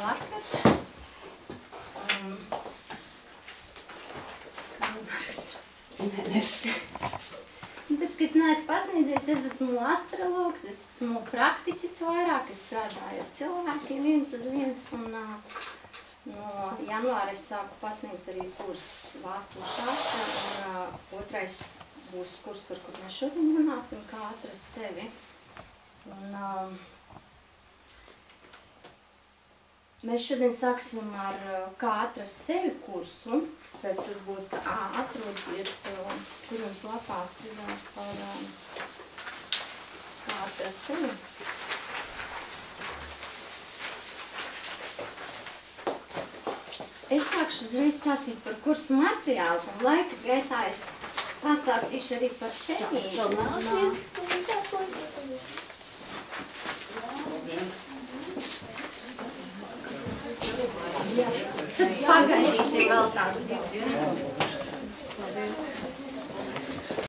Labvakar. Pēc, ka es neesmu pasniedzies, es esmu astrologs, es esmu praktiķis vairāk, es strādāju ar cilvēkiem viens uz viens, un no janvāra es sāku pasniegt arī kursus Vāstu šāstrā, un otrais būs kurs, par kur mēs šodien runāsim, kā atrast sevi. Un, mēs šodien sāksim ar kā atrast sevi kursu, pēc varbūt atrodiet, kur jums lapās ir par kā atrast sevi. Es sākšu uzreiz stāstīt par kursu materiālu, un laika gaitā es pastāstīšu arī par sevi. Tad pagaidīsim vēl tās 2 minūtes. Paldies.